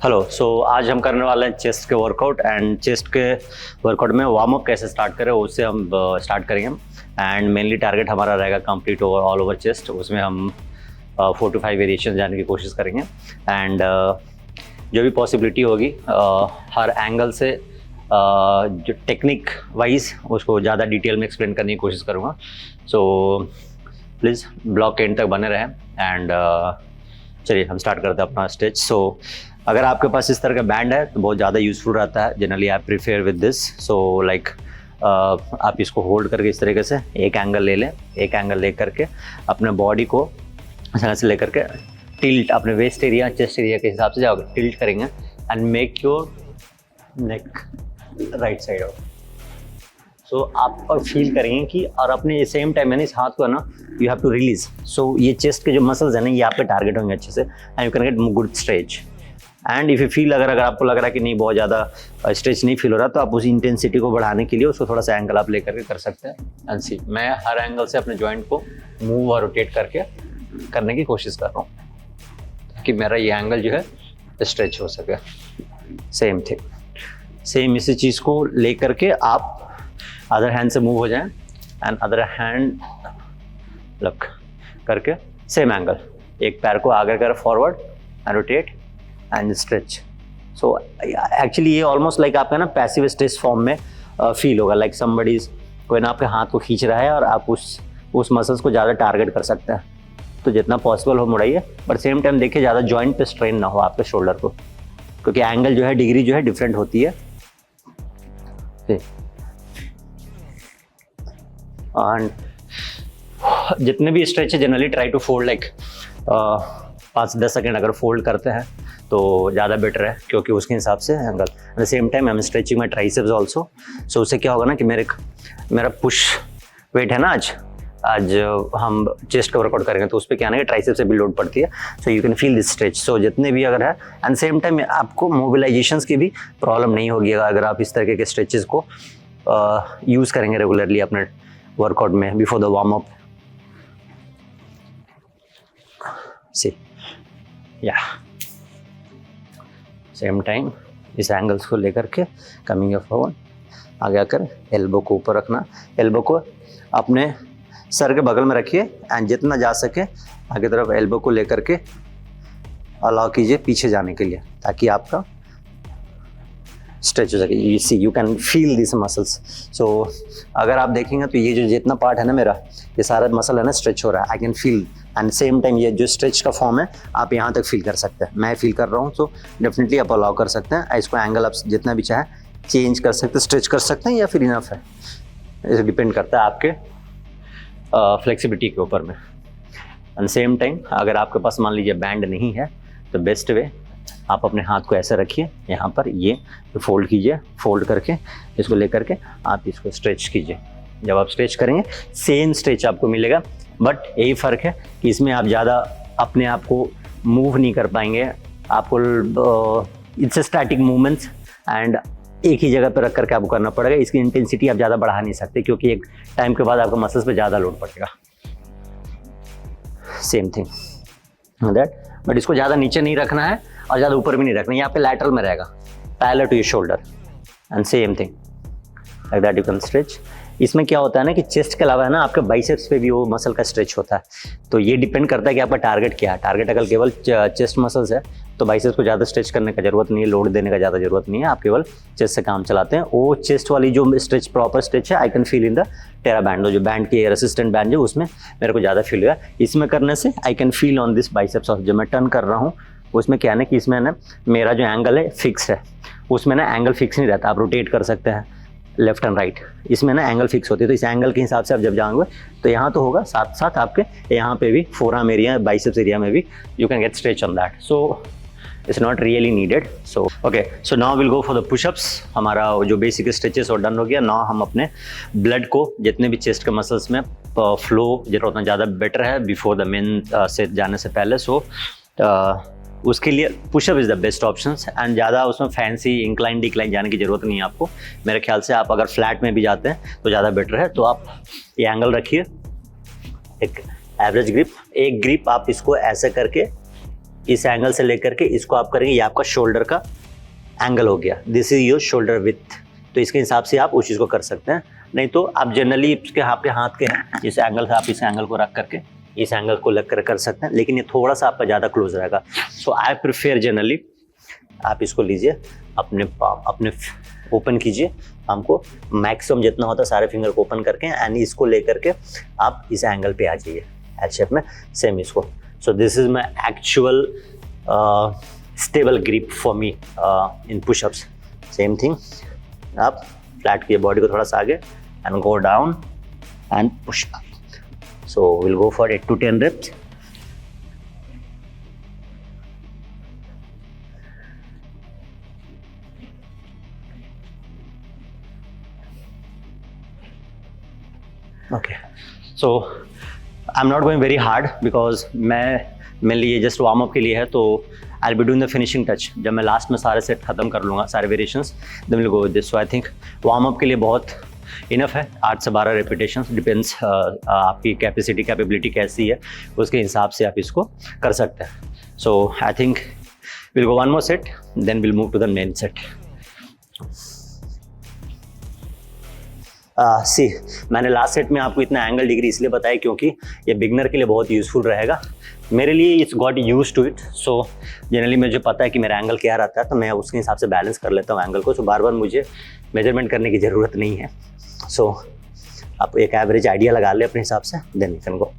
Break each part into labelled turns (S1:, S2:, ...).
S1: Hello. आज हम करने वाले हैं चेस्ट के वर्कआउट एंड चेस्ट के वर्कआउट में वार्म अप कैसे स्टार्ट करें उससे हम स्टार्ट करेंगे। एंड मेनली टारगेट हमारा रहेगा कंप्लीट ऑल ओवर चेस्ट। उसमें हम 4 to 5 वेरिएशन जाने की कोशिश करेंगे एंड जो भी पॉसिबिलिटी होगी हर एंगल से जो टेक्निक वाइज उसको ज़्यादा डिटेल में एक्सप्लेन करने की कोशिश करूँगा। सो प्लीज़ ब्लॉग के एंड तक बने रहें एंड चलिए हम स्टार्ट करते हैं अपना स्टेज। अगर आपके पास इस तरह का बैंड है तो बहुत ज़्यादा यूज़फुल रहता है। Generally I prepare with this. Like आप इसको होल्ड करके इस तरीके से एक एंगल ले लें, एक एंगल ले करके अपने बॉडी को इस तरह से लेकर के टिल्ट अपने वेस्ट एरिया चेस्ट एरिया के हिसाब से जाओगे, टिल्ट करेंगे and make your neck right side out. आप और फील करेंगे कि और अपने सेम टाइम में इस हाथ को ना यू हैव टू रिलीज। ये चेस्ट के जो मसल्स हैं ना ये आपके टारगेट होंगे अच्छे से and you can get good stretch. And if you feel अगर आपको लग रहा है कि नहीं बहुत ज़्यादा स्ट्रेच नहीं फील हो रहा तो आप उस इंटेंसिटी को बढ़ाने के लिए उसको थोड़ा सा एंगल आप लेकर के कर सकते हैं। एंड सी मैं हर एंगल से अपने जॉइंट को मूव और रोटेट करके करने की कोशिश कर रहा हूँ ताकि मेरा ये एंगल जो है स्ट्रेच हो सके। सेम थिंग, सेम इसी चीज़ को ले करके आप अदर हैंड से मूव हो जाएं एंड अदर हैंड लक करके सेम एंगल, एक पैर को आगे कर forward and rotate and stretch. Actually ये ऑलमोस्ट लाइक आपका ना पैसिव स्ट्रेच फॉर्म में फील होगा। लाइक समबडी कोई ना आपके हाथ को खींच रहा है और आप उस मसल्स को ज़्यादा टारगेट कर सकते हैं। तो जितना पॉसिबल हो मुड़ाइए, बट सेम टाइम देखिए ज़्यादा जॉइंट पे स्ट्रेन ना हो आपके शोल्डर को, क्योंकि एंगल जो है डिग्री जो है डिफरेंट होती है। एंड जितने भी स्ट्रेच है generally try to fold like 5-10 second अगर फोल्ड करते हैं तो ज़्यादा बेटर है, क्योंकि उसके हिसाब से angle. At the same time I am stretching my triceps also. उससे क्या होगा ना कि मेरा पुश वेट है ना आज हम चेस्ट का वर्कआउट करेंगे तो उस पर क्या है ना कि ट्राइसेप्स से भी लोड पड़ती है। You can feel this stretch. जितने भी अगर है एंड सेम टाइम आपको मोबिलाइजेशंस की भी प्रॉब्लम नहीं होगी अगर आप इस तरीके के स्ट्रेचेस को यूज़ करेंगे रेगुलरली अपने वर्कआउट में बिफोर द वार्म अप। सी या सेम टाइम इस एंगल्स को लेकर के कमिंग फॉरवर्ड आगे आकर एल्बो को ऊपर रखना, एल्बो को अपने सर के बगल में रखिए एंड जितना जा सके आगे तरफ एल्बो को लेकर के अलाउ कीजिए पीछे जाने के लिए ताकि आपका स्ट्रेच हो सके। You see you can feel this muscles. अगर आप देखेंगे तो ये जो जितना पार्ट है ना मेरा ये सारा मसल है ना स्ट्रेच हो रहा है। I can feel and same time ये जो स्ट्रेच का फॉर्म है आप यहाँ तक फील कर सकते हैं। मैं फील कर रहा हूँ डेफिनेटली आप अलाउ कर सकते हैं। इसको एंगल आप जितना भी चाहे चेंज कर सकते हैं, स्ट्रेच कर सकते हैं या फिर इनफ है, इसे डिपेंड करता है आपके फ्लेक्सिबिलिटी के ऊपर में। एंड सेम टाइम अगर आपके पास मान लीजिए बैंड नहीं है तो बेस्ट वे आप अपने हाथ को ऐसे रखिए, यहाँ पर ये फोल्ड कीजिए, फोल्ड करके इसको लेकर के आप इसको स्ट्रेच कीजिए। जब आप स्ट्रेच करेंगे सेम स्ट्रेच आपको मिलेगा, बट यही फ़र्क है कि इसमें आप ज़्यादा अपने आप को मूव नहीं कर पाएंगे। आपको इट्स स्टैटिक मूवमेंट्स एंड एक ही जगह पर रख करके आपको करना पड़ेगा। इसकी इंटेंसिटी आप ज़्यादा बढ़ा नहीं सकते क्योंकि एक टाइम के बाद आपको मसल्स पे ज़्यादा लोड पड़ेगा। सेम थिंग दैट, बट इसको ज़्यादा नीचे नहीं रखना है और ज़्यादा ऊपर भी नहीं रखना है। यहाँ पे लैटरल में रहेगा, parallel to your shoulder and same thing like that you can stretch. इसमें क्या होता है ना कि चेस्ट के अलावा है ना आपके बाइसेप्स पे भी वो मसल का स्ट्रेच होता है। तो ये डिपेंड करता है कि आपका टारगेट क्या है। टारगेट अगर केवल चेस्ट मसल्स है तो बाइसेप्स को ज़्यादा स्ट्रेच करने का जरूरत नहीं है, लोड देने का ज़्यादा जरूरत नहीं है। आप केवल चेस्ट से काम चलाते हैं। वो चेस्ट वाली जो स्ट्रेच प्रॉपर स्ट्रेच है I can feel in the Thera band, जो बैंड की रेसिस्टेंट बैंड है उसमें मेरे को ज़्यादा फील हुआ। इसमें करने से आई can feel on this biceps. और जब मैं टर्न कर रहा हूँ उसमें क्या है ना कि इसमें ना मेरा जो एंगल है फिक्स है, उसमें ना एंगल फिक्स नहीं रहता। आप रोटेट कर सकते हैं लेफ्ट एंड राइट, इसमें ना एंगल फिक्स होती है। तो इस एंगल के हिसाब से आप जब जाओगे तो यहाँ तो होगा, साथ साथ आपके यहाँ पे भी फोरआर्म एरिया बाइसेप्स एरिया में भी you can gate stretch on that. It's not really needed. So now will go for the pushups. हमारा जो बेसिक स्ट्रेचेस और डन हो गया। नाउ हम अपने ब्लड को जितने भी चेस्ट के मसल्स में फ्लो जितना उतना ज़्यादा बेटर है बिफोर द मेन से जाने से पहले। उसके लिए pushup is the best option and ज़्यादा उसमें फैंसी इंक्लाइन डिक्लाइन जाने की ज़रूरत नहीं है आपको। मेरे ख्याल से आप अगर फ्लैट में भी जाते हैं तो ज़्यादा बेटर है। तो आप ये एंगल रखिए, एक एवरेज ग्रिप, एक ग्रिप आप इसको ऐसे करके इस एंगल से लेकर के इसको आप करेंगे, ये आपका शोल्डर का एंगल हो गया, this is your shoulder with. तो इसके हिसाब से आप उस चीज़ को कर सकते हैं। नहीं तो आप जनरली इसके आपके हाथ के हैं, इस एंगल से आप इस एंगल को रख करके इस एंगल को लग कर सकते हैं, लेकिन ये थोड़ा सा आपका ज़्यादा क्लोज रहेगा। सो आई प्रिफेयर जनरली आप इसको लीजिए, अपने ओपन कीजिए, हमको मैक्सिमम जितना होता है सारे फिंगर को ओपन करके एंड इसको लेकर के आप इस एंगल पे आ जाइए एल शेप में, सेम इसको। सो this is my actual stable grip for me in pushups. Same thing, आप फ्लैट किए बॉडी को थोड़ा सा आगे and go down and push up. So we'll go for 8 to 10 reps. Okay. So I'm not going very hard because मेरे लिए just warm up के लिए है, तो I'll be doing the finishing touch। जब मैं लास्ट में सारे सेट खत्म कर लूँगा, सारे variations, then we'll go with this। So I think warm up के लिए बहुत इनफ है, 8 से 12 रेपिटेशंस, डिपेंड्स आपकी कैपेबिलिटी कैसी है, उसके हिसाब से आप इसको कर सकते हैं। So I think will go one more set, then will move to the main set. See मैंने लास्ट सेट में आपको इतना एंगल डिग्री इसलिए बताया क्योंकि ये बिगनर के लिए बहुत यूज़फुल रहेगा। मेरे लिए it's got use to it. So generally मुझे पता है कि मेरा एंगल क्या रहता है, तो मैं उसके हिसाब से बैलेंस कर लेता हूँ एंगल को। सो बार बार मुझे मेजरमेंट करने की ज़रूरत नहीं है। सो आप एक एवरेज आइडिया लगा ले अपने हिसाब से, then you can go.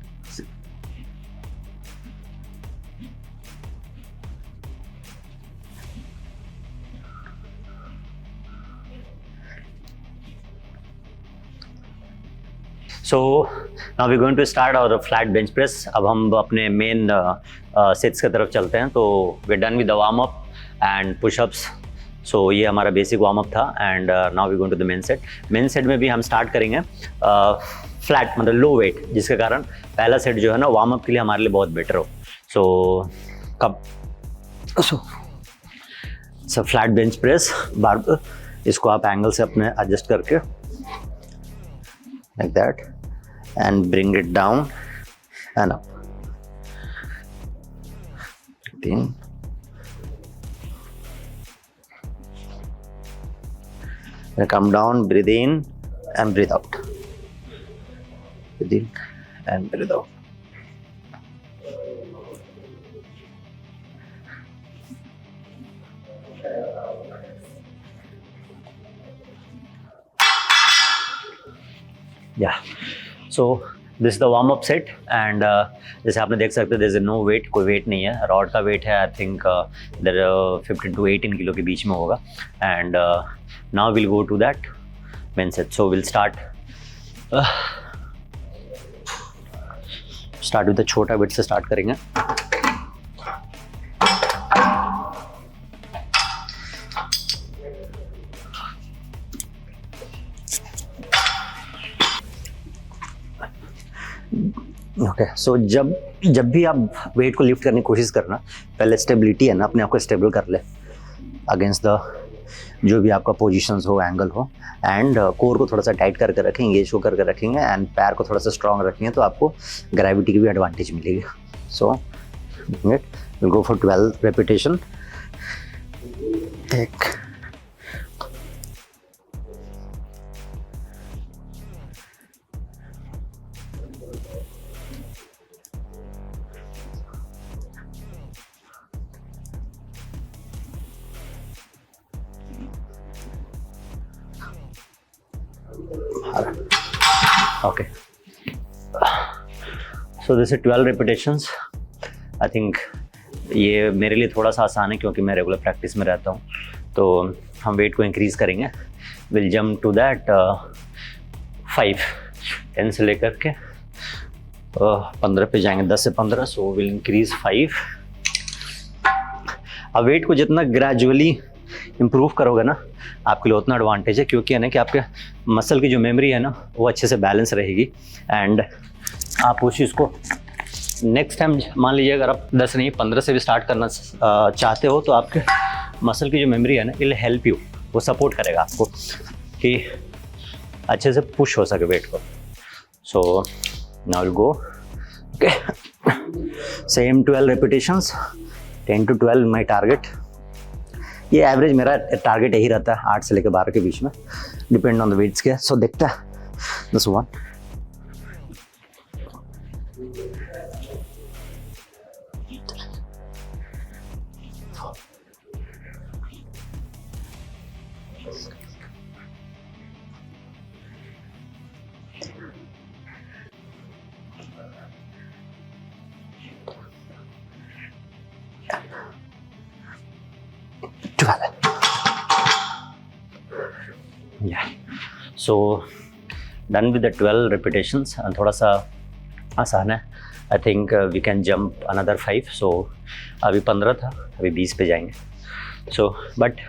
S1: So now we going to start our flat bench press. अब हम अपने मेन सेट्स की तरफ चलते हैं। तो we done with the warm up and pushups. So ये हमारा बेसिक वार्म अप था and now we going to the main set. Main set में भी हम स्टार्ट करेंगे फ्लैट, मतलब लो वेट, जिसके कारण पहला सेट जो है ना वार्म अप के लिए हमारे लिए बहुत बेटर हो। सो फ्लैट बेंच प्रेस बार, इसको आप एंगल से अपने एडजस्ट करके like that and bring it down and up. 15. Then come down, breathe in and breathe out. Breathe in and breathe out. Yeah, so this is the warm up set and जैसे आपने देख सकते हैं there is no weight, कोई wait नहीं है। Rod का wait है I think there 15 to 18 kilo के बीच में होगा। And now we'll go to that main set। so we'll start with the छोटा वेट से स्टार्ट करेंगे। ओके, सो जब भी आप वेट को लिफ्ट करने की कोशिश करना, पहले स्टेबिलिटी है ना, अपने आप को स्टेबल कर ले अगेंस्ट द जो भी आपका पोजीशंस हो, एंगल हो, एंड कोर को थोड़ा सा टाइट करके रखेंगे, एंगेज को करके रखेंगे एंड पैर को थोड़ा सा स्ट्रॉन्ग रखेंगे, तो आपको ग्रेविटी की भी एडवांटेज मिलेगी। So will go for 12 repetition. एक okay, so this is 12 repetitions. I think ये मेरे लिए थोड़ा सा आसान है क्योंकि मैं रेगुलर प्रैक्टिस में रहता हूँ। तो हम वेट को इंक्रीज़ करेंगे। विल जम्प टू दैट 10 से लेकर के 15 पे जाएंगे, 10 से 15। So will increase 5। अब वेट को जितना ग्रेजुअली इम्प्रूव करोगे ना, आपके लिए उतना एडवांटेज है, क्योंकि है ना कि आपके मसल की जो मेमोरी है ना वो अच्छे से बैलेंस रहेगी। एंड आप उस चीज़ को नेक्स्ट टाइम मान लीजिए अगर आप 10 नहीं 15 से भी स्टार्ट करना चाहते हो, तो आपके मसल की जो मेमोरी है ना, इट विल हेल्प यू, वो सपोर्ट करेगा आपको कि अच्छे से पुश हो सके वेट को। सो now will go, okay, same 12 repetitions 10 to 12 my target. ये एवरेज मेरा टारगेट यही रहता है 8 से लेकर 12 के बीच में, डिपेंड ऑन द वेट्स के। सो देखता है this one. Yeah, so done with the 12 repetitions and थोड़ा सा आसान है। I think we can jump another 5। so अभी 15 था, अभी 20 पे जाएंगे। so but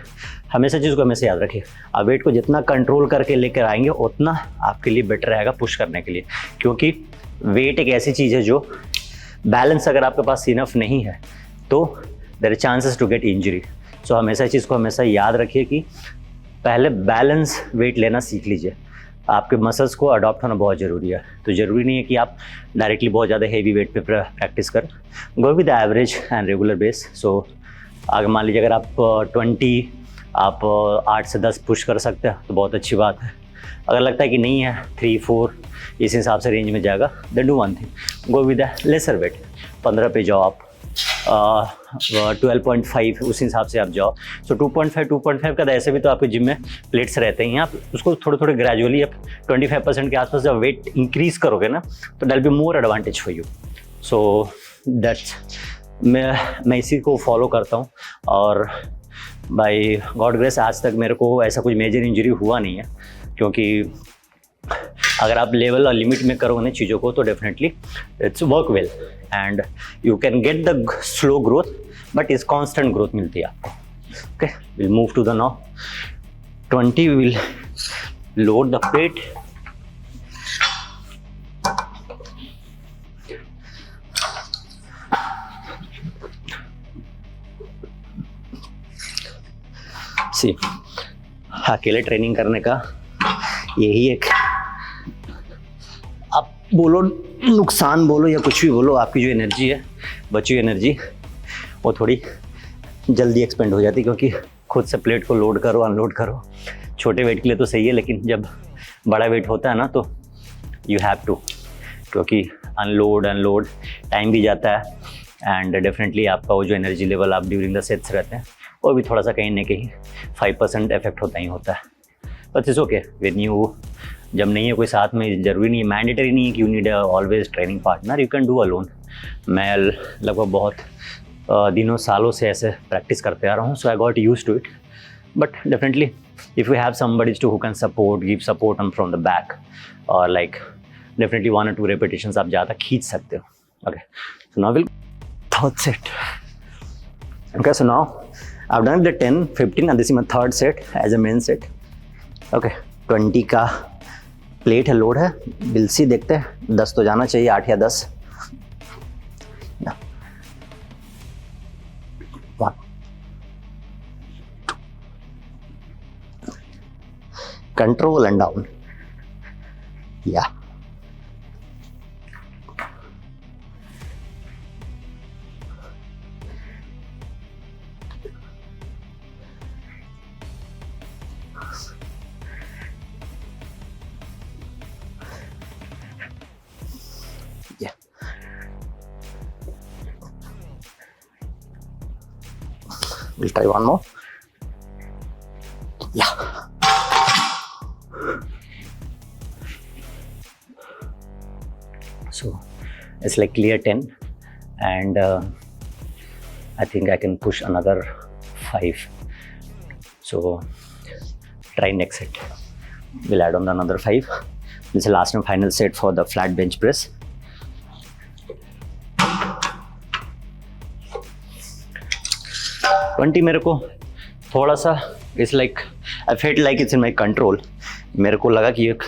S1: हमेशा चीज़ को हमेशा याद रखिए, आप वेट को जितना कंट्रोल करके लेकर आएंगे उतना आपके लिए बेटर रहेगा पुश करने के लिए, क्योंकि वेट एक ऐसी चीज़ है जो बैलेंस अगर आपके पास इनफ नहीं है तो there is chances to get injury. सो हमेशा चीज़ को हमेशा याद रखिए कि पहले बैलेंस वेट लेना सीख लीजिए। आपके मसल्स को अडॉप्ट होना बहुत ज़रूरी है। तो ज़रूरी नहीं है कि आप डायरेक्टली बहुत ज़्यादा हेवी वेट पे प्रैक्टिस करें, go with average and regular base. So अगर मान लीजिए अगर आप 20 आप 8 से 10 पुश कर सकते हैं तो बहुत अच्छी बात है। अगर लगता है कि नहीं है 3-4 इस हिसाब से रेंज में जाएगा, then do one thing, go with a lesser weight. 15 पे जाओ आप, 12.5 उस हिसाब से आप जाओ। सो 2.5 का ऐसे भी तो आपके जिम में प्लेट्स रहते हैं, आप उसको थोड़े थोड़े ग्रेजुअली आप 25% के आसपास जब वेट इंक्रीज करोगे ना तो that'll be more advantage for you. So that's मैं इसी को फॉलो करता हूँ और बाय गॉड ग्रेस आज तक मेरे को ऐसा कुछ मेजर इंजरी हुआ नहीं है, क्योंकि अगर आप लेवल और लिमिट में करोगे ना चीज़ों को तो definitely it's work well and you can get the slow growth, but इस कांस्टेंट ग्रोथ मिलती है आपको। Okay, will move to the now 20। Will load the plate, see अकेले ट्रेनिंग करने का यही एक, आप बोलो नुकसान बोलो या कुछ भी बोलो, आपकी जो एनर्जी है, बची हुई एनर्जी, वो थोड़ी जल्दी एक्सपेंड हो जाती है, क्योंकि खुद से प्लेट को लोड करो अनलोड करो। छोटे वेट के लिए तो सही है, लेकिन जब बड़ा वेट होता है ना तो यू हैव टू, क्योंकि अनलोड टाइम भी जाता है एंड डेफिनेटली आपका वो जो एनर्जी लेवल आप ड्यूरिंग द सेट्स रहते हैं वो भी थोड़ा सा कहीं ना कहीं 5% इफेक्ट होता ही होता है। But it's okay when you, जब नहीं है कोई साथ में, जरूरी नहीं है, मैंडेटरी नहीं है कि you need always training partner, you can do alone. मैं लगभग बहुत दिनों सालों से ऐसे प्रैक्टिस करते आ रहा हूँ, so I got use to it. But definitely if you have somebody's to who can support, give support from the back, और लाइक डेफिनेटली 1 or 2 repetitions आप ज़्यादा खींच सकते हो। Okay, so now will third set. Okay, so now I've done the 10, 15 and this is my third set as a main set. Okay, 20 का plate है, load है, will see, देखते हैं 10 तो जाना चाहिए, 8 या 10। 1 कंट्रोल एंड डाउन, या we'll try one more. Yeah. So it's like clear 10 and I think I can push another 5. So try next set. We'll add on another 5. This is the last and final set for the flat bench press. Twenty मेरे को थोड़ा सा it's like I felt like it's in my control. मेरे को लगा कि एक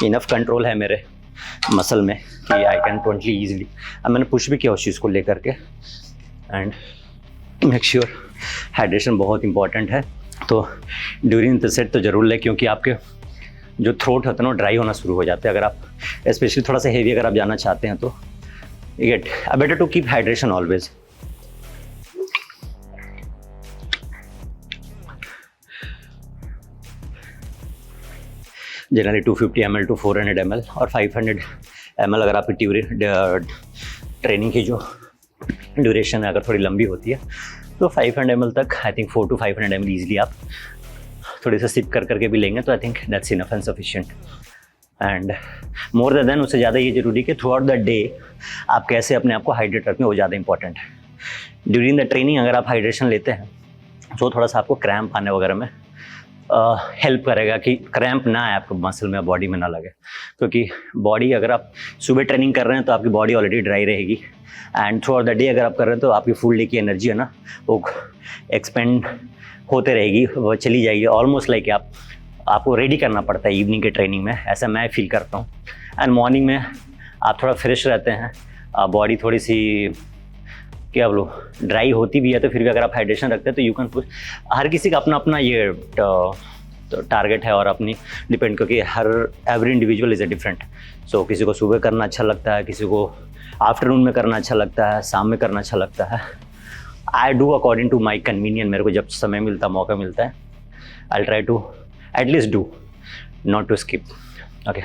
S1: enough control है मेरे मसल में कि आई कैन 20 ईजिली। अब मैंने पुश भी किया उस चीज़ को लेकर के एंड मेक श्योर हाइड्रेशन बहुत इंपॉर्टेंट है। तो ड्यूरिंग द सेट तो ज़रूर लें, क्योंकि आपके जो थ्रोट होता है ना ड्राई होना शुरू हो जाते हैं। अगर आप स्पेशली थोड़ा सा हेवी अगर आप जाना चाहते हैं तो get better to keep hydration always. Generally 250 ml to 400 ml और 500 ml अगर आपकी ट्रेनिंग की जो ड्यूरेशन अगर थोड़ी लंबी होती है तो 500 ml तक I think 4 to 500 ml easily आप थोड़ी सा सिप कर करके भी लेंगे तो I think that's enough and sufficient. And more than उससे ज़्यादा ये जरूरी कि थ्रू आउट द डे आप कैसे अपने आप को हाइड्रेट रखें, वो ज़्यादा इंपॉर्टेंट है। ड्यूरिंग द ट्रेनिंग अगर आप हाइड्रेशन लेते हैं तो थोड़ा सा आपको क्रैम्प आने वगैरह में हेल्प करेगा कि क्रैम्प ना आए आपको मसल में, बॉडी में ना लगे, क्योंकि बॉडी अगर आप सुबह ट्रेनिंग कर रहे हैं तो आपकी बॉडी ऑलरेडी ड्राई रहेगी and through out the day अगर आप कर रहे हैं तो आपकी फुल डे की एनर्जी है ना वो एक्सपेंड होते रहेगी, वो चली जाएगी। ऑलमोस्ट लाइक आपको रेडी करना पड़ता है इवनिंग के ट्रेनिंग में, ऐसा मैं फील करता हूँ। एंड मॉर्निंग में आप थोड़ा फ्रेश रहते हैं, बॉडी थोड़ी सी क्या बोलो ड्राई होती भी है तो फिर भी अगर आप हाइड्रेशन रखते हैं तो यू कैन पुश। हर किसी का अपना अपना ये टारगेट है और अपनी डिपेंड, क्योंकि हर every individual is a different. So किसी को सुबह करना अच्छा लगता है, किसी को आफ्टरनून में करना अच्छा लगता है, शाम में करना अच्छा लगता है। I do according to my convenience, मेरे को जब समय मिलता मौका मिलता है I try to at least do, not to skip. Okay,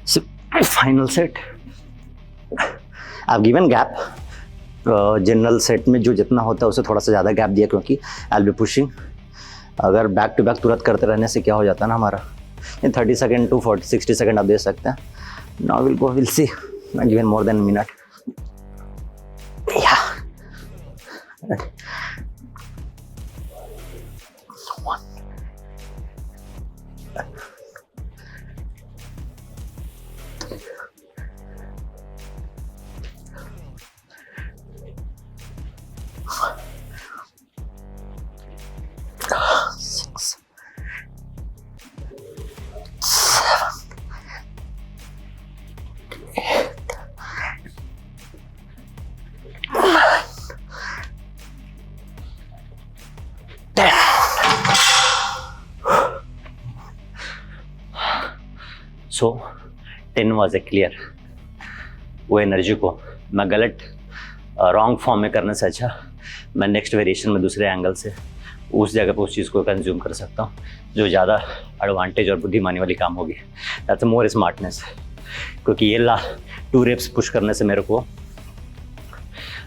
S1: so final set आप गिवन गैप जनरल सेट में जो जितना होता है उससे थोड़ा सा ज़्यादा गैप दिया, क्योंकि आई विल बी पुशिंग। अगर बैक टू बैक तुरंत करते रहने से क्या हो जाता है ना हमारा 30 सेकेंड टू 60 सेकेंड आप दे सकते हैं। Now will go, will see given more than minute. या सो 10 वॉज ए क्लियर। वो एनर्जी को मैं गलत रॉन्ग फॉर्म में करने से अच्छा मैं नेक्स्ट वेरिएशन में दूसरे एंगल से उस जगह पर उस चीज़ को कंज्यूम कर सकता हूँ जो ज़्यादा एडवांटेज और बुद्धिमानी वाली काम होगी। दैट्स मोर स्मार्टनेस, क्योंकि ये 2 रेप्स पुश करने से मेरे को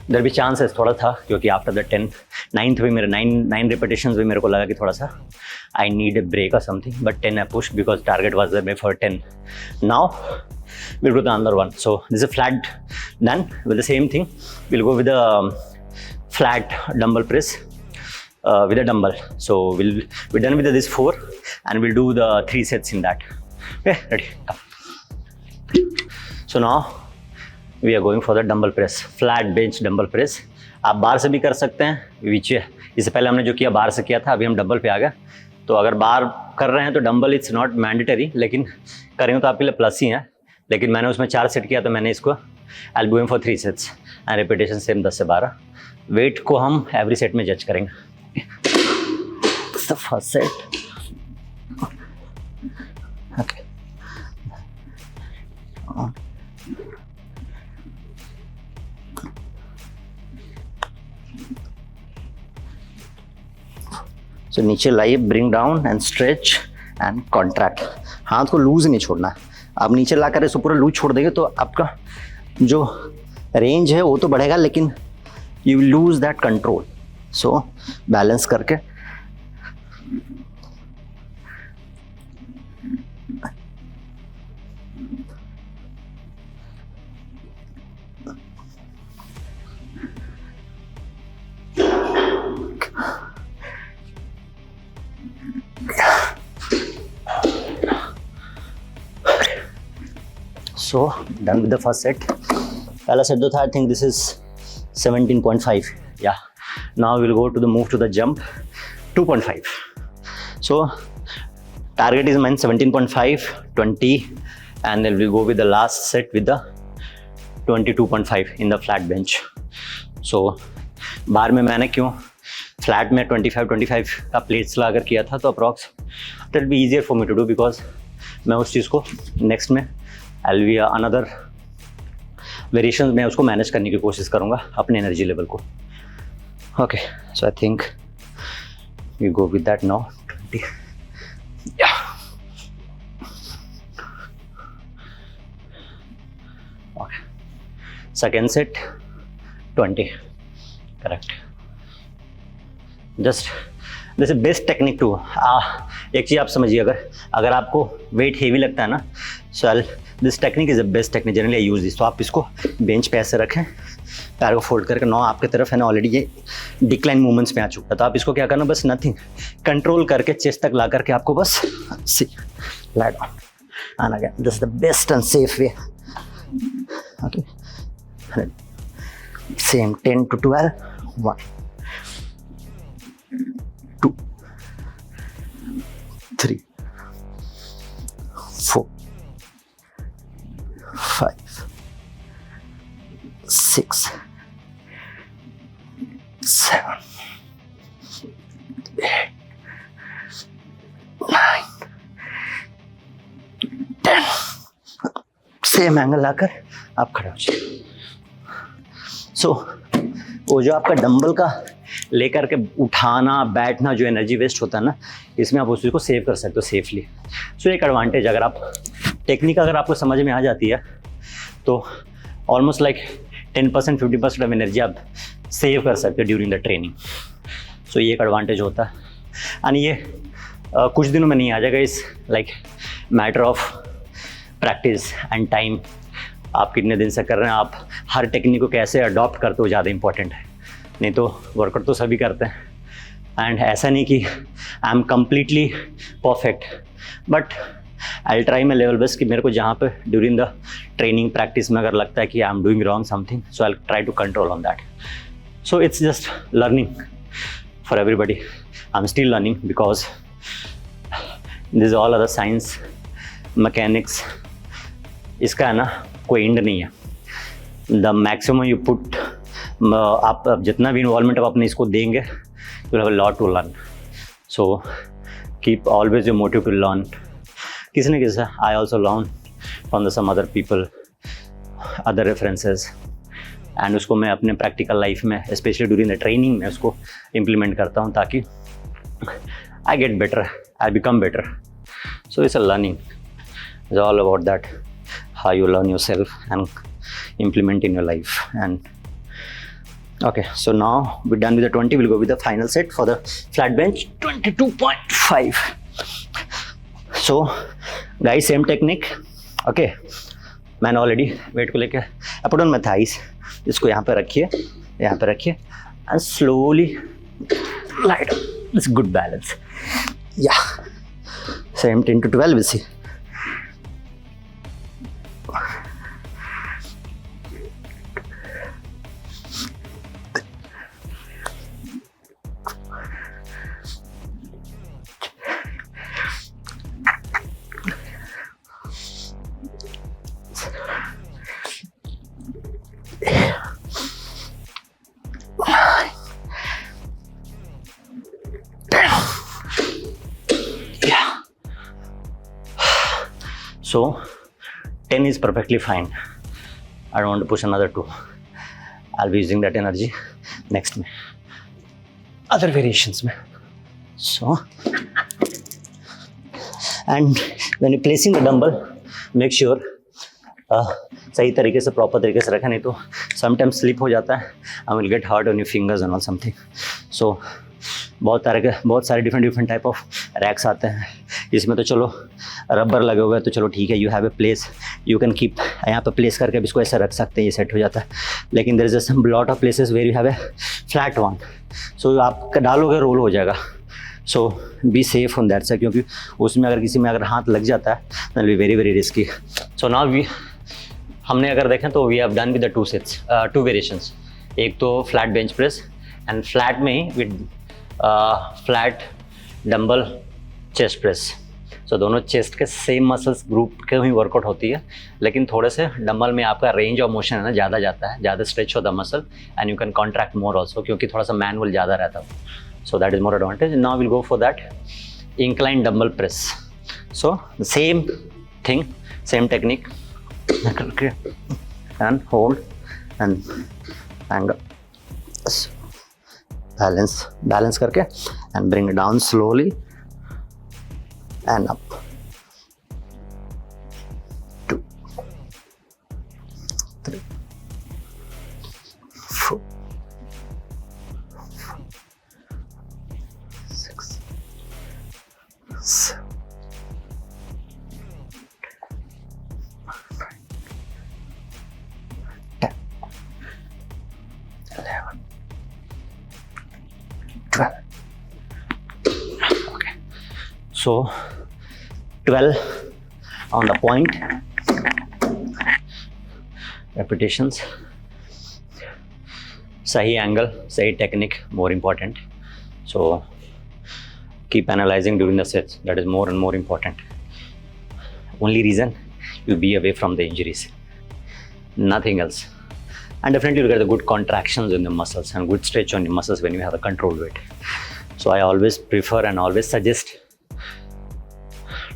S1: देयर भी चांसेस थोड़ा था, क्योंकि आफ्टर द 9th भी मेरे 9 रिपीटेशंस भी मेरे को लगा कि थोड़ा सा आई नीड ए ब्रेक और something, but 10 I push because target was there for 10। Now we'll go to another one. So this is a flat done with the same thing. We'll go with a flat dumbbell press with a dumbbell. So we're done with this 4 and we'll do the 3 sets in that. Okay, ready? Come. So now we are going for the dumbbell press, flat bench dumbbell press. आप बार से भी कर सकते हैं, which इससे पहले हमने जो किया बार से किया था, अभी हम डंबल पे आ गए। तो अगर बार कर रहे हैं तो डंबल इट्स नॉट मैंडेटरी, लेकिन करेंगे तो आपके लिए प्लस ही है। लेकिन मैंने उसमें 4 सेट किया तो मैंने इसको I will going for 3 sets and repetition same 10 से 12। वेट को हम एवरी सेट में जज करेंगे। फर्स्ट सेट ओके, सो नीचे लाइए, bring down and stretch and contract. हाथ को लूज नहीं छोड़ना है। आप नीचे ला कर इसको पूरा लूज छोड़ देंगे तो आपका जो रेंज है वो तो बढ़ेगा, लेकिन you will lose that control. So balance करके So done with the first set. पहला सेट जो था I think this is 17.5. Yeah. Now we'll go to the move to the jump 2.5. So target is mine 17.5, 20, and then we'll go with the last set with the 22.5 in the flat bench. So बार में मैंने क्यों flat में 25 का plates ला कर किया था, तो approx it will be easier for me to do, because मैं उस चीज़ को नेक्स्ट में आई विल अनदर वेरिएशन में उसको मैनेज करने की कोशिश करूँगा अपने एनर्जी लेवल को। Okay, so I think we go with that now 20। Second set 20, correct. Just this is best technique too. एक चीज़ आप समझिए, अगर आपको वेट हेवी लगता है ना, so this technique is the best technique, generally I use this. तो आप इसको बेंच पे ऐसे रखें, पैर को फोल्ड करके, नौ आपकी तरफ है ना, ऑलरेडी ये डिक्लाइन मूवमेंट्स में आ चुका है। तो आप इसको क्या करना, बस नथिंग, कंट्रोल करके चेस्ट तक ला करके आपको बस सी लाई डाउन आना गया। This is the best and safe way. Okay, same 10 to 12, 1 2 3 4 5 6 7 8 9 10। Same angle लाकर आप खड़े हो जाइए। सो वो जो आपका डंबल का लेकर के उठाना बैठना जो एनर्जी वेस्ट होता है ना, इसमें आप उस चीज़ को सेव कर सकते हो सेफली। सो एक एडवांटेज, अगर आप टेक्निक अगर आपको समझ में आ जाती है तो ऑलमोस्ट लाइक 10% 50% ऑफ एनर्जी आप सेव कर सकते हो ड्यूरिंग द ट्रेनिंग। सो ये एक एडवांटेज होता है। एंड ये कुछ दिनों में नहीं आ जाएगा, इस like matter of practice and time. आप कितने दिन से कर रहे हैं, आप हर टेक्निक को कैसे अडॉप्ट करते हो, ज़्यादा इंपॉर्टेंट है। नहीं तो वर्कआउट तो सभी करते हैं, एंड ऐसा नहीं कि I am completely perfect, but I try my level best कि मेरे को जहाँ पे ड्यूरिंग द ट्रेनिंग प्रैक्टिस में अगर लगता है कि I am doing wrong something, so I try to control on that. So it's just learning for everybody. I am still learning because this all other science mechanics, इसका है ना कोई and नहीं है। द मैक्सिमम यू पुट, आप जितना भी involvement आप अपने इसको देंगे, you have a lot to learn. So keep always your motive to learn. किसी न किसी, I also learn from the some other people, other references, and उसको मैं अपने प्रैक्टिकल लाइफ में, स्पेशली ड्यूरिंग द ट्रेनिंग में उसको इम्प्लीमेंट करता हूँ, ताकि I get better, I become better. So it's a learning, it's all about that, how you learn yourself and implement in your life. And okay, so now we're done with the 20. We'll go with the final set for the flat bench, 22.5. So guys, same technique. Okay, मैंने already wait को लेकर put on my thighs, इसको यहाँ पे रखिए, यहाँ पे रखिए, and slowly light up. It's good balance. Yeah, same 10 to 12. We'll see. So 10 is perfectly fine. I don't want to push another 2. I'll be using that energy next में, other variations में. So, and when you're placing the dumbbell, make sure सही तरीके से, proper तरीके से रखा, नहीं तो sometimes slip हो जाता है and will get hurt on your fingers and all something. So बहुत सारे डिफरेंट टाइप ऑफ रैक्स आते हैं। इसमें तो चलो रबर लगे हुए हैं तो चलो ठीक है, you have a place, you can keep, यहाँ पे प्लेस करके अब इसको ऐसा रख सकते हैं, ये सेट हो जाता है। लेकिन there is some lot of places where you have a flat one, so आप डालोगे रोल हो जाएगा। So be safe on that side, क्योंकि उसमें अगर किसी में अगर हाथ लग जाता है that will be very very risky. So now हमने अगर देखें तो we have done with the 2 sets, 2 variations. एक तो flat bench press, and flat में ही with flat dumbbell chest press. So दोनों चेस्ट के सेम मसल्स ग्रुप के ही वर्कआउट होती है, लेकिन थोड़े से डंबल में आपका रेंज ऑफ मोशन है ना ज़्यादा जाता है, ज़्यादा स्ट्रेच होता है muscle, and you can contract more also, क्योंकि थोड़ा सा मैनुअल ज़्यादा रहता है। So that is more advantage. Now will go for that incline dumbbell press. So same thing, same technique, and hold and angle, balance करके and bring down slowly and up, 2 3 10, 11, 12. Okay. So 12 on the point. Repetitions. Sahi angle, sahi technique, more important. So keep analyzing during the sets. That is more and more important. Only reason you be away from the injuries. Nothing else. And definitely you get the good contractions in the muscles and good stretch on the muscles when you have a control weight. So I always prefer and always suggest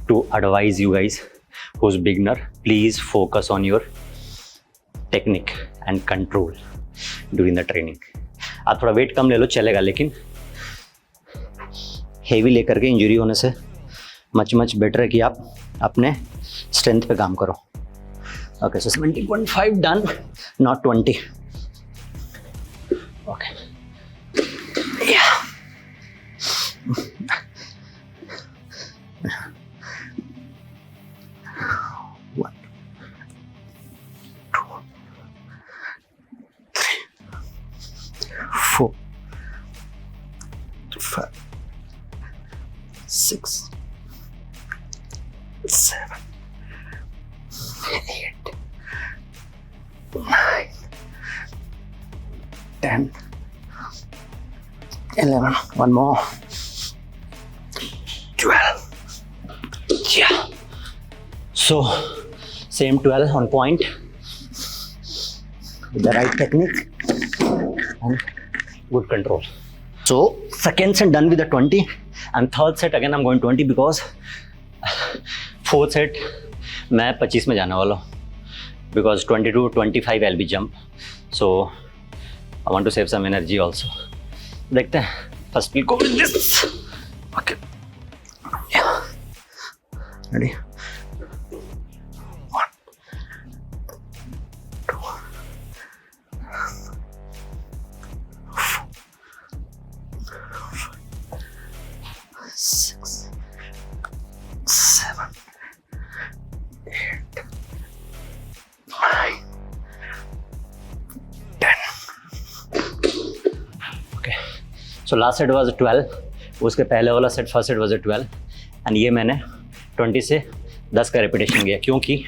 S1: to advise you guys who's beginner, please focus on your technique and control during the training. आप थोड़ा wait कम ले लो चलेगा, लेकिन heavy लेकर के injury होने से much better है कि आप अपने स्ट्रेंथ पे काम करो. Okay, so 17.5 done, not 20. Okay, या four, 5, 6, 7, 8, 9, 10, 11. One more. 12. Yeah. So same 12 on point with the right technique and good control. So second set done with the 20, and third set again I'm going 20 because fourth set मैं 25 में जाने वाला हूँ, because 22, 25 I'll be jump. So I want to save some energy also. देखते हैं. First we'll go with this. Okay. Yeah. Ready? 1, 2, 4, 6, 7, 8, 9, 10. Okay. So last set was 12. उसके पहले वाला set, first set was 12, and ये मैंने 20 से 10 का रिपीटेशन किया, क्योंकि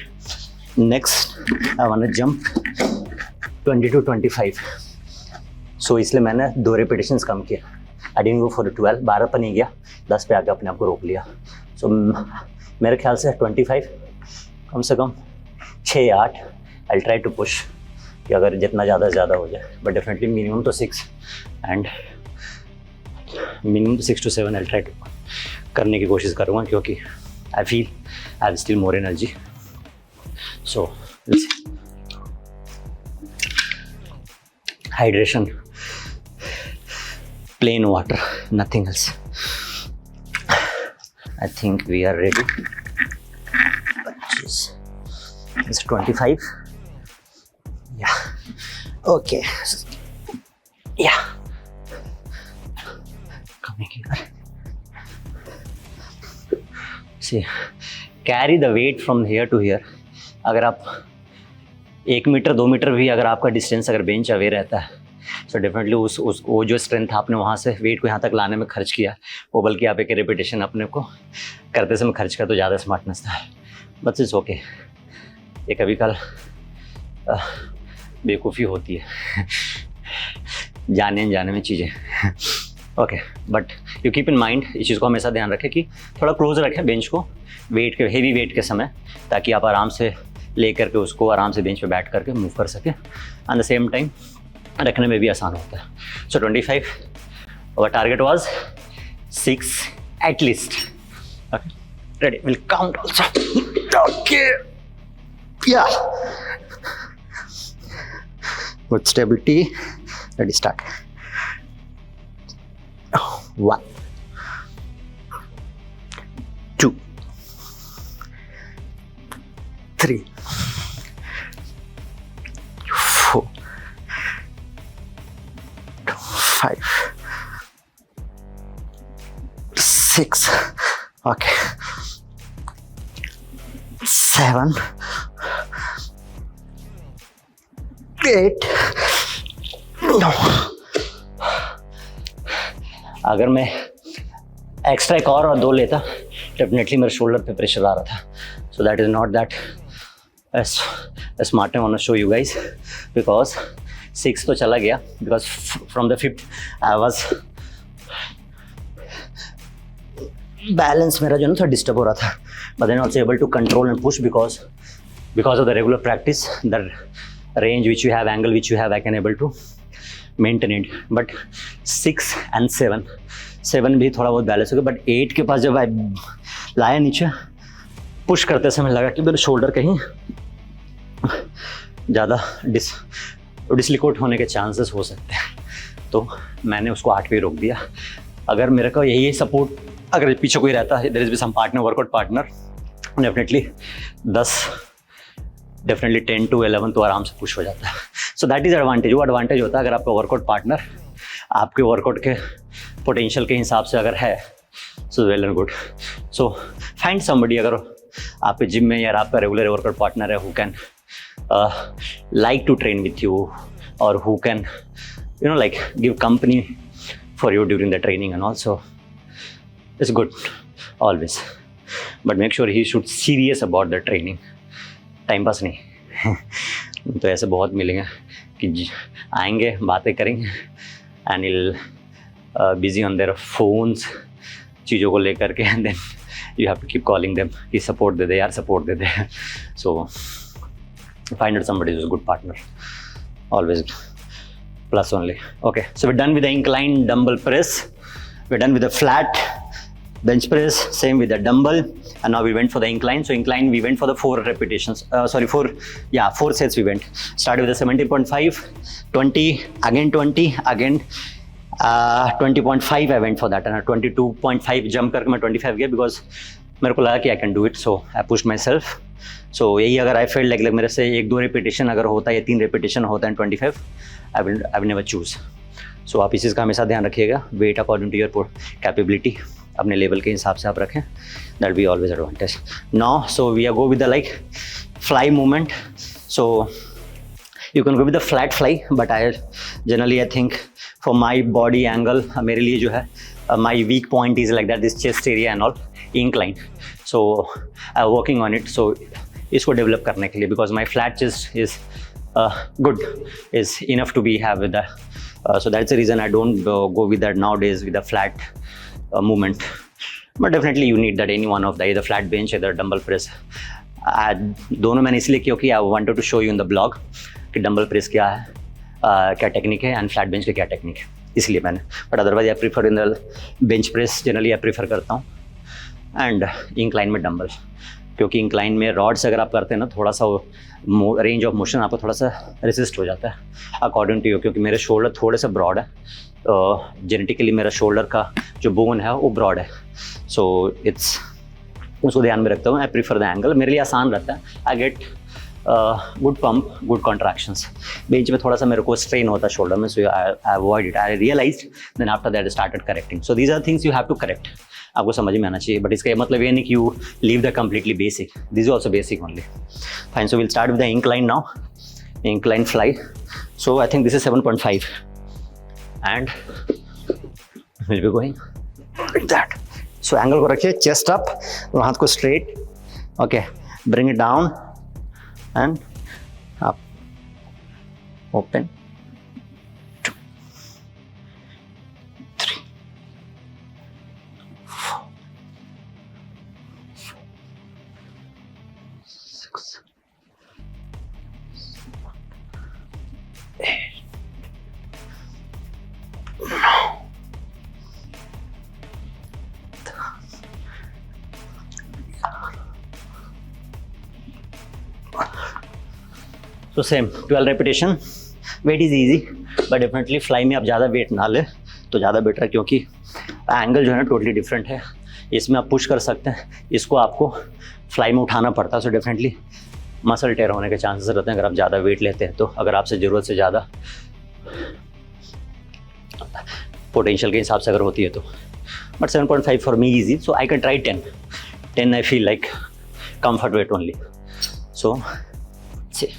S1: next I want to jump 20 to 25. So इसलिए मैंने 2 रिपीटेशंस कम किया. आई डिडंट गो फॉर 12, 12 पर नहीं गया, 10 पे आके अपने आप को रोक लिया. सो मेरे ख्याल से 25 कम से कम 6 या 8 आई ट्राई टू पुश, कि अगर जितना ज़्यादा से ज़्यादा हो जाए, बट डेफिनेटली मिनिमम तो 6 and minimum 6 to 7 I try to करने की कोशिश करूँगा, क्योंकि I feel I have still more energy. So hydration, plain water, nothing else. I think we are ready. It's 25. Yeah. Okay. Yeah. Coming here. See, carry the weight from here to here. अगर आप 1 metre 2 metre भी अगर आपका distance अगर bench away रहता है, so definitely वो जो स्ट्रेंथ आपने वहाँ से वेट को यहाँ तक लाने में खर्च किया, वो बल्कि आप एक रिपीटेशन अपने को करते समय खर्च कर, तो ज़्यादा स्मार्टनेस था. But it's okay. ये कभी कल बेवकूफ़ी होती है जाने जाने में चीज़ें. Okay, but you keep in mind, इस चीज़ को हमेशा ध्यान रखें कि थोड़ा क्लोज रखें बेंच को वेट के, हेवी वेट के समय, ताकि आप आराम से ले करके उसको आराम से बेंच पे बैठ करके मूव कर सकें. एट द सेम टाइम रखने में भी आसान होता है. सो 25, our target was 6 at least. Okay, ready, we'll count also. Okay, yeah, good stability. Ready, start. 1, 2, 3, 4, 5, 6, okay 7 8 9। अगर मैं एक्स्ट्रा एक और 2 लेता डेफिनेटली मेरे शोल्डर पे प्रेशर आ रहा था. So that is not that smart. I want to show you guys because 6 तो चला गया because from the 5th I was balance मेरा जो ना थोड़ा डिस्टर्ब हो रहा था. But then also able to control and push because of the regular practice the range which you have, angle which you have, I can able to maintain it. But 6 and 7 भी थोड़ा बहुत balance हो गया. But 8 के पास जब आई लाया नीचे push करते समय लगा कि मेरे शोल्डर कहीं ज़्यादा डिसलिकोट होने के चांसेस हो सकते हैं. तो मैंने उसको 8 पे रोक दिया. अगर मेरे को यही सपोर्ट अगर पीछे कोई रहता है, there is be some partner, workout partner, definitely 10 to 11 तो आराम से पुश हो जाता है. So that is advantage. वो एडवांटेज होता है अगर आपका वर्कआउट पार्टनर आपके वर्कआउट के पोटेंशियल के हिसाब से अगर है. So well and good. So find somebody, अगर आपके जिम में या आपका रेगुलर वर्कआउट पार्टनर है who can like to train with you और who can like give company for you during the training and also it's good always. But make sure he should serious about the training. Time pass नहीं. तो ऐसे बहुत मिलेंगे कि आएंगे बातें करेंगे and ill busy on their phones चीज़ों को लेकर के and then you have to keep calling them कि सपोर्ट दे दे यार, सपोर्ट दे दे. So find out somebody is good partner always plus only. Okay, so we done with the incline dumbbell press, we done with the flat bench press, same with the dumbbell, and now we went for the incline. So incline we went for the 4 repetitions, 4 sets we went. Started with the 17.5, 20, again 20, again 20.5 I went for that, and 22.5 jump करके मैं 25 गया because मेरे को लगा कि I can do it, so I pushed myself. So यही अगर I felt like मेरे से 1-2 repetition अगर होता है या 3 repetition होता है 25, I will never choose. So आप इस चीज़ का हमेशा ध्यान रखिएगा. Weight according to your capability, अपने लेवल के हिसाब से आप रखें. That be always advantage. Now so we are go with the like fly movement. So you can go with the flat fly, but I generally I think for my body angle मेरे लिए जो है my weak point is like that this chest area and all incline. So I working on it. So इसको develop करने के लिए because my flat chest is good, is enough to be have with that. So that's the reason I don't go with that nowadays with the flat movement. But definitely you need that any one of the either flat bench either dumbbell press. दोनों मैंने इसलिए क्योंकि I wanted to show you in the blog कि dumbbell press क्या है, क्या technique है, and flat bench की क्या टेक्निक है, इसलिए मैंने. But otherwise I prefer in the bench press generally I prefer करता हूँ, एंड इंक्लाइन में डंबल. क्योंकि इंक्लाइन में रॉड्स अगर आप करते हैं ना थोड़ा सा रेंज ऑफ मोशन आपको थोड़ा सा रेसिस्ट हो जाता है अकॉर्डिंग टू यू. क्योंकि मेरे शोल्डर थोड़े से ब्रॉड है, जेनेटिकली मेरा शोल्डर का जो बोन है वो ब्रॉड है. सो इट्स उसको ध्यान में रखता हूँ. आई प्रीफर द एंगल, मेरे लिए आसान रहता है. I get good pump, good contractions. Bench में थोड़ा सा मेरे को स्ट्रेन होता है शोल्डर में, so I avoid it. I realised, then after that started correcting. So these are things you have to correct. आपको समझ में आना चाहिए. बट इसका मतलब ये नहीं कि you leave the completely basic. This is also basic only. Fine. So will start with the incline now. Incline fly. So I think this is 7.5 and will be going like that. So angle को रखिए, chest up, हाथ को straight. Okay, bring it down and up, open, 2, 3, 4, 6, 8, 9, तो same 12 repetition. Weight is easy, but definitely fly में आप ज़्यादा wait ना ले तो ज़्यादा बेटर है, क्योंकि एंगल जो है ना टोटली डिफरेंट है. इसमें आप पुश कर सकते हैं, इसको आपको फ्लाई में उठाना पड़ता है. सो डेफिनेटली मसल टेयर होने के चांसेस रहते हैं अगर आप ज़्यादा वेट लेते हैं. तो अगर आपसे ज़रूरत से ज़्यादा पोटेंशियल के हिसाब से अगर होती है तो but 7.5 for me easy, so I can try 10. 10 I feel like comfort weight only. So see.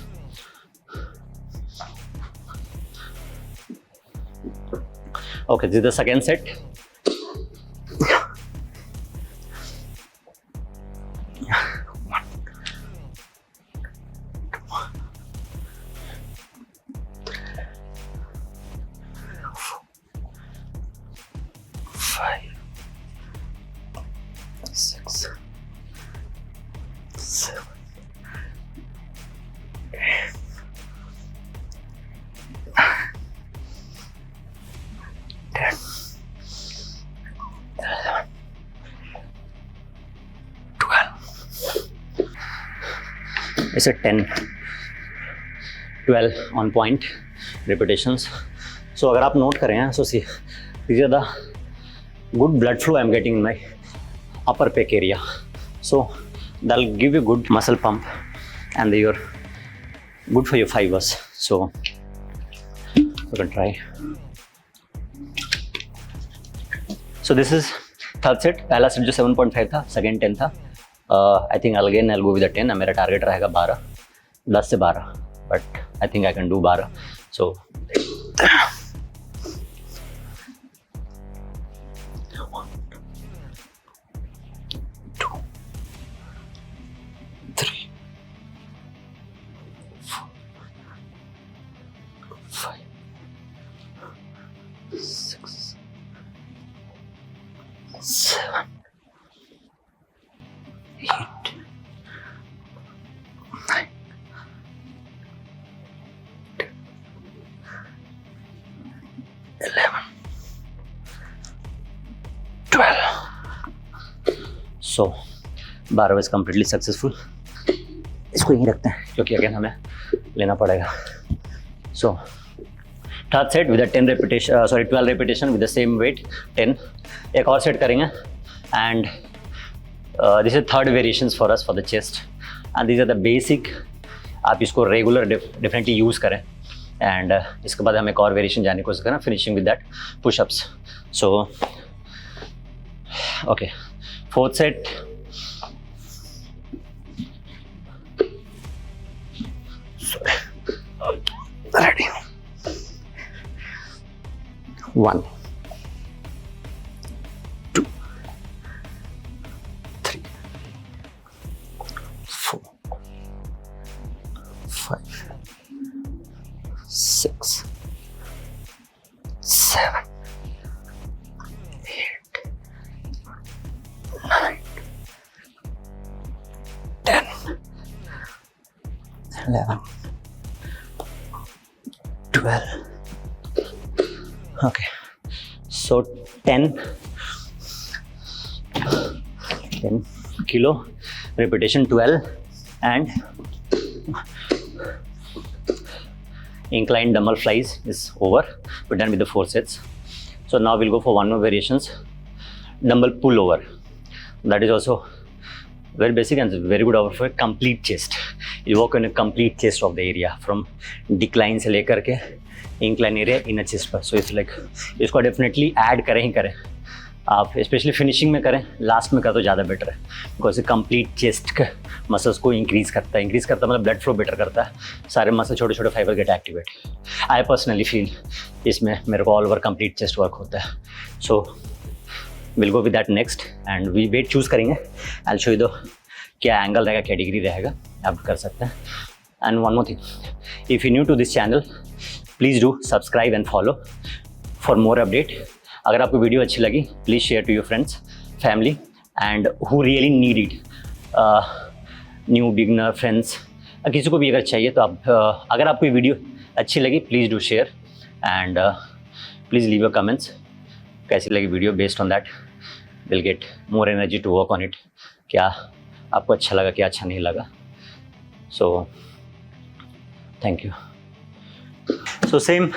S1: Okay, this is the second set. It's a 10, 12 on point repetitions. So अगर आप नोट करें, so see, these are the good blood flow I'm getting in my upper pec area. So that'll give you good muscle pump and you're good for your fibers. So you can try. So this is third set. पहला set जो 7.5 था, second 10 था. I think I'll go with the 10. मेरा target रहेगा 12, 10 से 12. But I think I can do 12. So 1, 2, 3, 4, 5, 6, 7, 8, 9, 10, 11, 12. So 12 is completely successful. इसको यहीं रखते हैं क्योंकि अगेन हमें लेना पड़ेगा. So third set with a 12 repetition with the same weight 10. एक और set करेंगे and this is third variations for us for the chest and these are the basic. आप इसको रेगुलर डेफिनेटली यूज़ करें एंड इसके बाद हम एक और वेरिएशन जाने की कोशिश करें finishing with that pushups. So okay, fourth set. Ready. 1, 2, 3, 4, 5, 6, 7, 8, 9, 10, 11, 12. Okay, so 10 kilo repetition 12 and inclined dumbbell flies is over. We're done with the 4 sets. So now we'll go for one more variations, dumbbell pull over. That is also very basic and very good over for a complete chest. You work on a complete chest of the area from decline से लेकर के incline area inner chest पर. So it's like इसको definitely add करें ही करें. आप specially finishing में करें, लास्ट में करें तो ज़्यादा बेटर है बिकॉज कंप्लीट चेस्ट के मसल्स को इंक्रीज़ करता है मतलब ब्लड फ्लो बेटर करता है, सारे मसल छोटे छोटे fibre get activate. I personally feel इसमें मेरे को all over complete chest work होता है. So will go with that next and we weight choose करेंगे. आई शो यू दो क्या एंगल रहेगा, क्या डिग्री रहेगा, आप कर सकते हैं. And one more thing, if you new to this channel please do subscribe and follow for more update. अगर आपको वीडियो अच्छी लगी please share to your friends, family and who really need it, new beginner friends, किसी को भी अगर चाहिए तो आप अगर आपको वीडियो अच्छी लगी please do share and please leave your comments. कैसी लगी video, based on that will get more energy to work on it. क्या आपको अच्छा लगा, क्या अच्छा नहीं लगा. So thank you. So same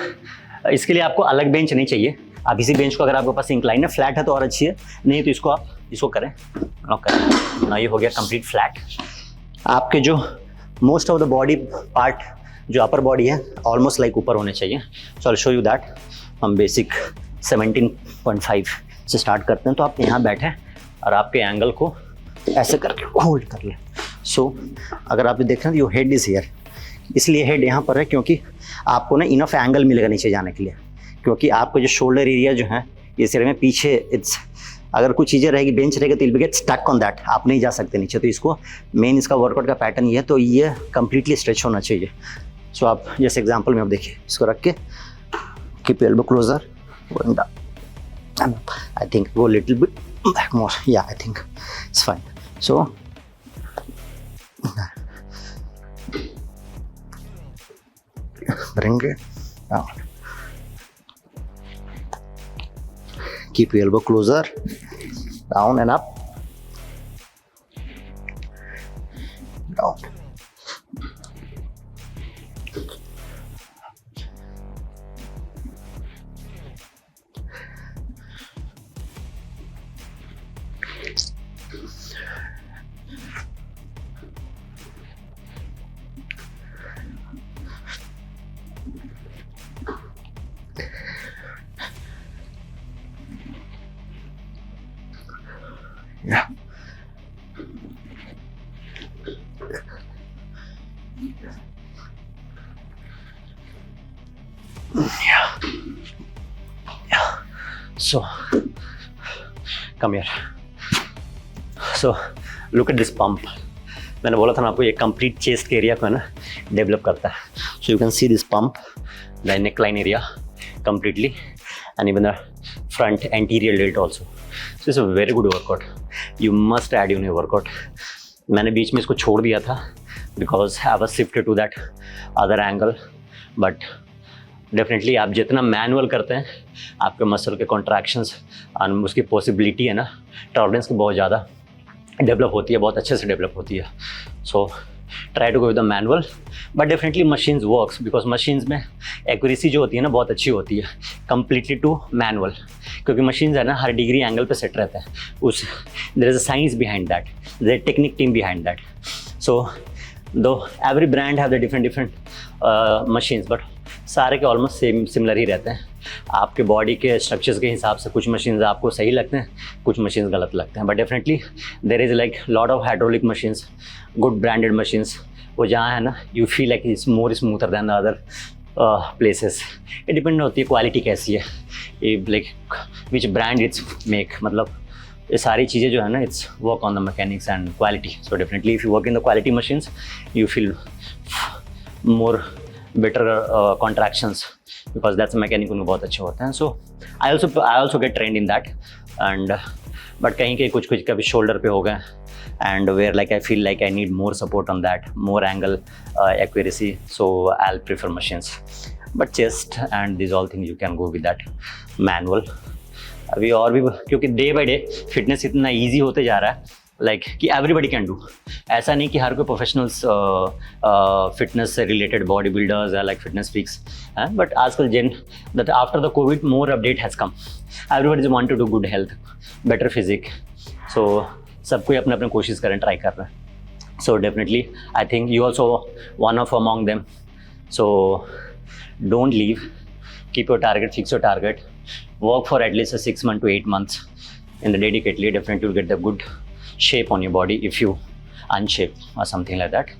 S1: इसके लिए आपको अलग बेंच नहीं चाहिए. आप इसी बेंच को, अगर आपके पास इंक्लाइन है, फ्लैट है तो और अच्छी है, नहीं तो इसको आप इसको करें, लॉक करें ना. ये हो गया कंप्लीट फ्लैट. आपके जो most of the body part जो अपर बॉडी है ऑलमोस्ट लाइक ऊपर होने चाहिए. So I will show you that. हम बेसिक 17.5 से स्टार्ट करते हैं। तो आप यहाँ बैठे और आपके एंगल को ऐसे करके होल्ड कर लें। सो अगर आप देख रहे हैं योर हेड इज हियर, इसलिए हेड यहाँ पर है क्योंकि आपको ना इनफ एंगल मिलेगा नीचे जाने के लिए, क्योंकि आपका जो शोल्डर एरिया जो है इस एरिया में पीछे इट्स, अगर कुछ चीज़ें रहेगी, बेंच रहेगा तो will be get stuck on that, आप नहीं जा सकते नीचे। तो इसको मेन इसका वर्कआउट का पैटर्न ये है, तो ये कंप्लीटली स्ट्रेच होना चाहिए। सो आप जैसे एग्जांपल में आप देखिए, इसको रख के keep elbow closer, going down, I think go little bit back more, या I think it's fine. So bring it down, keep your elbow closer, down and up, down. Yeah. Yeah. So, come here. So, look at this pump. मैंने बोला था ना आपको, ये complete chest के area को है ना डेवलप करता है। सो you can see this pump, the neck line area completely, and even the front anterior delt also. So it's a very good workout. You must add in your workout. मैंने बीच में इसको छोड़ दिया था because I was shifted to that other angle, but definitely आप जितना manual करते हैं आपके मसल के कॉन्ट्रैक्शंस और उसकी पॉसिबिलिटी है ना, टॉलरेंस की बहुत ज़्यादा डेवलप होती है, बहुत अच्छे से डेवलप होती है। So try to go with the manual, but definitely machines works because machines में एक्यूरेसी जो होती है ना बहुत अच्छी होती है कंप्लीटली टू मैनुअल, क्योंकि मशीन्स है ना हर डिग्री एंगल पे सेट रहता है। उस there is a science behind that, there is technique team behind that. So though every brand have the different machines, but सारे के ऑलमोस्ट सेम सिमिलर ही रहते हैं। आपके बॉडी के स्ट्रक्चर्स के हिसाब से कुछ मशीन्स आपको सही लगते हैं, कुछ मशीन्स गलत लगते हैं, but definitely there is like lot of hydraulic machines, good branded machines, वो जहाँ है ना you feel like it's more smoother than the other places. ये डिपेंड होती है क्वालिटी कैसी है, ये like which brand it's make, मतलब ये सारी चीज़ें जो है ना it's work on the mechanics and quality. So definitely if you work in the quality machines you feel more better contractions because that's mechanic उनके बहुत अच्छे होते हैं। So I also get trained in that and but कहीं के कुछ कभी shoulder पे हो गए and where like I feel like I need more support on that, more angle accuracy, so I'll prefer machines. But chest and these all things you can go with that manual. अभी और भी क्योंकि day by day fitness इतना easy होते जा रहा है like कि एवरीबडी कैन डू, ऐसा नहीं कि हर कोई प्रोफेशनल्स फिटनेस से रिलेटेड बॉडी बिल्डर्स या लाइक फिटनेस फ्रीक्स हैं, बट आजकल जिन that after the covid more update has come, everybody is want to do good health, better physique. So सब कोई अपने अपने कोशिश करें, ट्राई कर रहे हैं। So definitely I think you also one of among them. So don't leave, keep your target, fix your target, work for at least 6 months to 8 months in the dedicatedly. Definitely you'll get the good shape on your body if you unshape or something like that.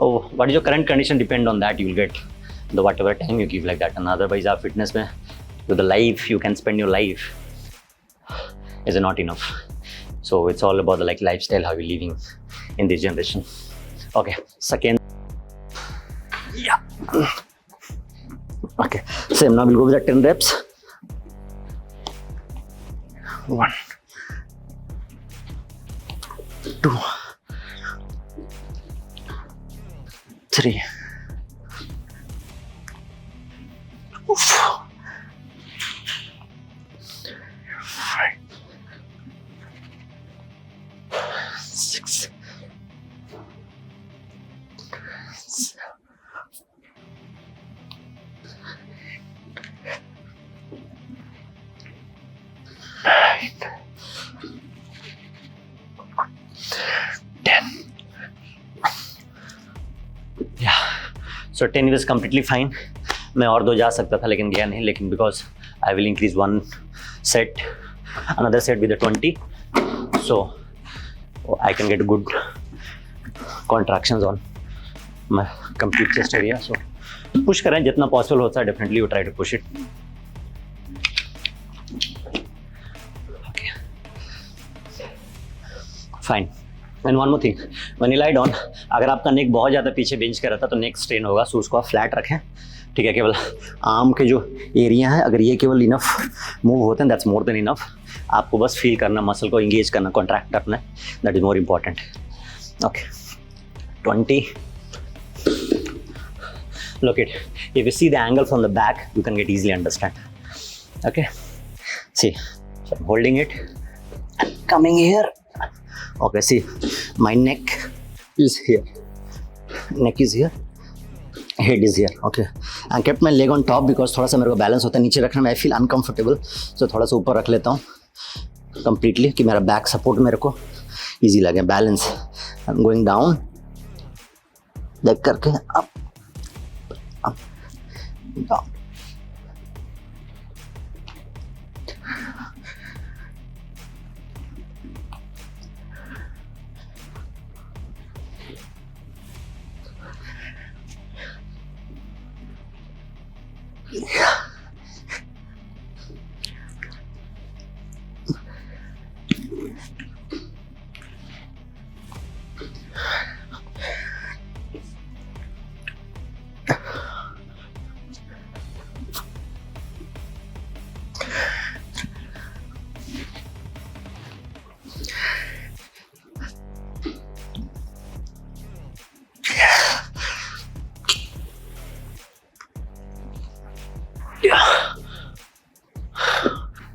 S1: Oh, what is your current condition, depend on that, you'll get the whatever time you give like that. And otherwise our fitness mein with the life you can spend your life is not enough. So it's all about the like lifestyle, how you're living in this generation. Okay, second, yeah, okay, same. Now we'll go with the 10 reps. 1, 2, 3, 4, 5, 6, 7, 8, 10. Yeah, so 10 was completely fine. मैं और 2 जा सकता था लेकिन गया नहीं, लेकिन because I will increase 1 set another set with the 20, so I can get good contractions on my complete chest area. So push करें जितना possible होता है, definitely you try to push it. Okay, fine. And one more thing, when you lie down, अगर आपका नेक बहुत ज़्यादा पीछे bench कर रहता है तो नेक स्ट्रेन होगा, सो उसको आप फ्लैट रखें, ठीक है। केवल आर्म के जो एरिया है, अगर ये केवल इनफ मूव होते हैं, दैट्स मोर देन इनफ। आपको बस फील करना, मसल को इंगेज करना, कॉन्ट्रैक्ट करना है, that is more important. Okay, 20. Look it. If you see the angle from the back, you can get easily understand. Okay. See, so I'm holding it and coming here. Okay. See, my neck is here. Neck is here. Head is here. Okay. I kept my leg on top because थोड़ा सा मेरे को balance होता है, नीचे रखने में I feel uncomfortable. So थोड़ा सा ऊपर रख लेता हूँ completely कि मेरा बैक सपोर्ट मेरे को easy लगे, बैलेंस। I'm going down. देख करके up. Up, down.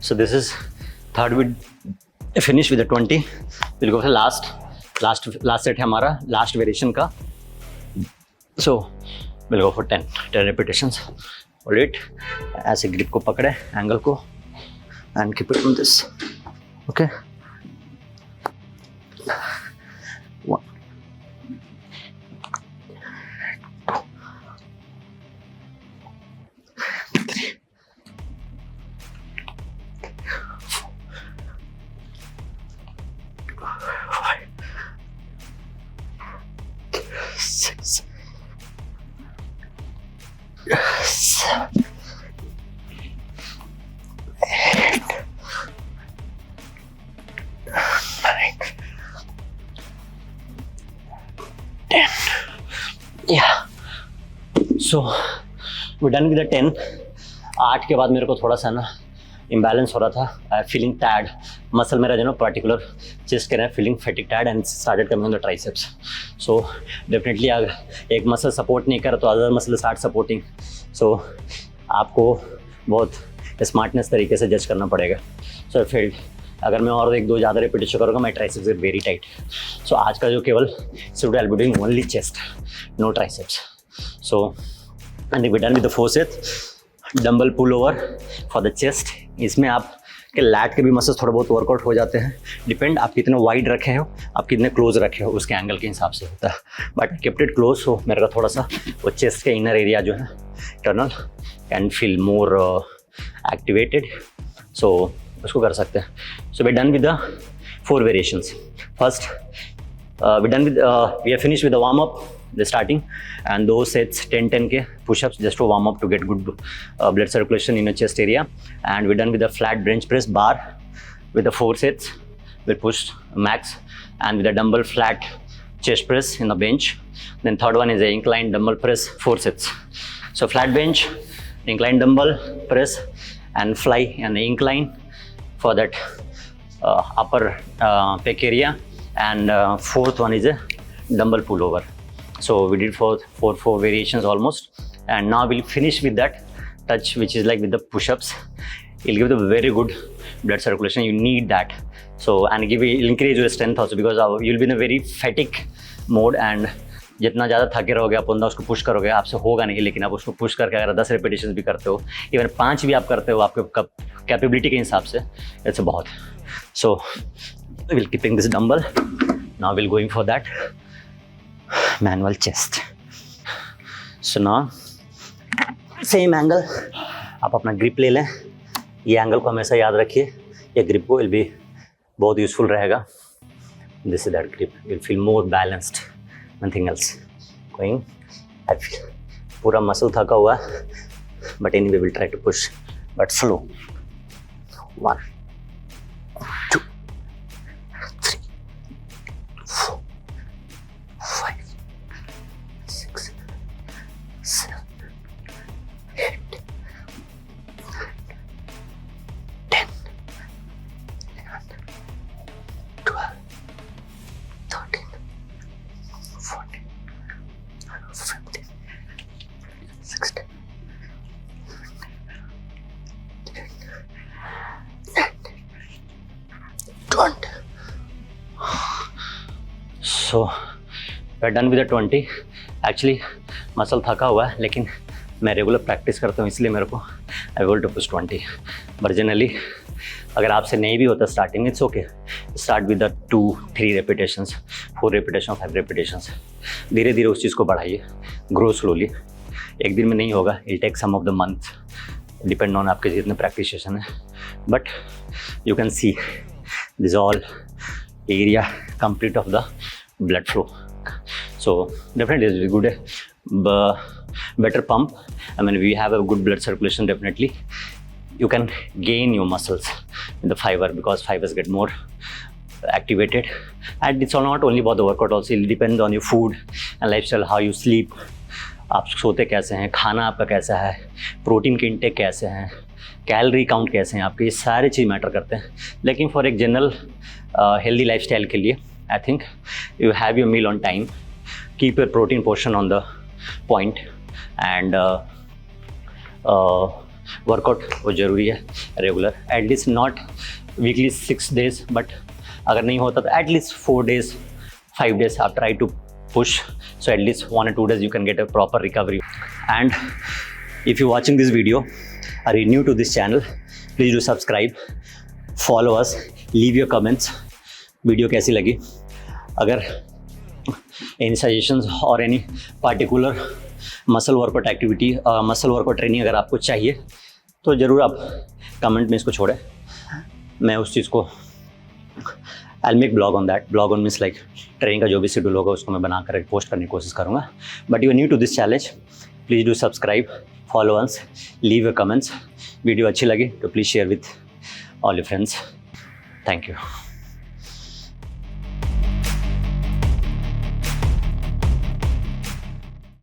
S1: So this is third with finish with the 20. We'll go for last set है हमारा last variation का. So we'll go for 10 repetitions. Hold it. ऐसे grip को पकड़े, angle को, and keep it on this. Okay. 1. 6, 7, 8, 9, 10. Yeah. So we're done with the 10. 8 के बाद मेरे को थोड़ा सा ना इम्बैलेंस हो रहा था, आई फीलिंग टायर्ड, मसल मेरा जो ना पर्टिकुलर चेस्ट के ना feeling फैटिक tired and started coming on the triceps. So definitely अगर एक मसल सपोर्ट नहीं करे तो अदर मसल स्टार्ट सपोर्टिंग। सो आपको बहुत स्मार्टनेस तरीके से जज करना पड़ेगा। सो फील्ड अगर मैं और 1-2 ज़्यादा रिपीटेशन करूँगा, my triceps are very tight. So आज का जो केवल सिर्फ I will be doing only chest, no triceps. So and we done with the 4 sets dumbbell pull over for the chest. इसमें आप के लैट के भी मसल्स थोड़ा बहुत वर्कआउट हो जाते हैं, डिपेंड आप कितने वाइड रखे हो, आप कितने क्लोज रखे हो, उसके एंगल के हिसाब से होता है। बट केप्ट इट क्लोज, हो मेरे को थोड़ा सा वो चेस्ट के इनर एरिया जो है टर्नल can feel more activated, so उसको कर सकते हैं। So we done with the 4 variations. First we have finish with the warm up, the starting, and those sets 10 के push-ups just to warm up to get good blood circulation in the chest area. And we're done with the flat bench press bar with the 4 sets. We'll push max, and with the dumbbell flat chest press in the bench. Then third one is the incline dumbbell press 4 sets. So flat bench, incline dumbbell press, and fly and the incline for that upper pec area. And fourth one is a dumbbell pullover. So we did four variations almost, and now we'll finish with that touch, which is like with the push-ups. It'll give the very good blood circulation. You need that. So and it'll increase your strength also, because you'll be in a very fatigue mode, and जितना ज़्यादा थके रहोगे आप बंदा उसको push करोगे, आपसे होगा नहीं। लेकिन आप उसको पुश करके अगर 10 रिपीटेशन भी करते हो, इवन 5 भी आप करते हो आपके कैपेबिलिटी के हिसाब से, इट्स बहुत। So will keeping this dumbbell, now will going for that manual chest. So now same angle, आप अपना ग्रिप ले लें, ये एंगल को हमेशा याद रखिए, ये ग्रिप को विल बी बहुत यूजफुल रहेगा. This is that grip, will feel more balanced, nothing else. Going, I feel पूरा मसल थका हुआ है, but anyway will try to push but slow. 1 2 3 4 5 6 7 8 10 11 12 13 14 15 16 20. So we're done with the 20. Actually muscle थका हुआ है, लेकिन मैं रेगुलर प्रैक्टिस करता हूँ, इसलिए मेरे को I will to push 20. But generally अगर आपसे नहीं भी होता starting, it's okay. Start with the 2-3 repetitions, 4 repetition, 5 repetitions. धीरे धीरे उस चीज़ को बढ़ाइए, ग्रो स्लोली. एक दिन में नहीं होगा, it take some of the month, depend on आपके जितने प्रैक्टिस सेशन है. But you can see this all area complete of the blood flow, so definitely it's a good better pump. I mean, we have a good blood circulation, definitely you can gain your muscles in the fiber, because fibers get more activated. And it's not only about the workout, also it depends on your food and lifestyle, how you sleep. आप सोते कैसे हैं, खाना आपका कैसा है, protein के intake कैसे हैं, कैलोरी काउंट कैसे हैं आपके, ये सारे चीज़ मैटर करते हैं. लेकिन फॉर एक जनरल हेल्दी लाइफस्टाइल के लिए I think you have your meal on time, keep your protein portion on the point, and workout वो ज़रूरी है regular. At least not weekly 6 days, but अगर नहीं होता तो एटलीस्ट 4 days 5 days आप try to push, so at least 1 or 2 days you can get a proper recovery. And if you're watching this video, are you new to this channel, please do subscribe, follow us, leave your comments. Video कैसी लगी, अगर any suggestions और any particular muscle workout activity, muscle workout training अगर आपको चाहिए तो ज़रूर आप कमेंट में इसको छोड़ें. मैं उस चीज़ को I'll make blog on that. Blog on means like training का जो भी शेड्यूल होगा उसको मैं बना कर पोस्ट करने की कोशिश करूँगा. But you are new to this challenge, please do subscribe, follow us, leave your comments. Video अच्छी लगी तो please share with all your friends. Thank you.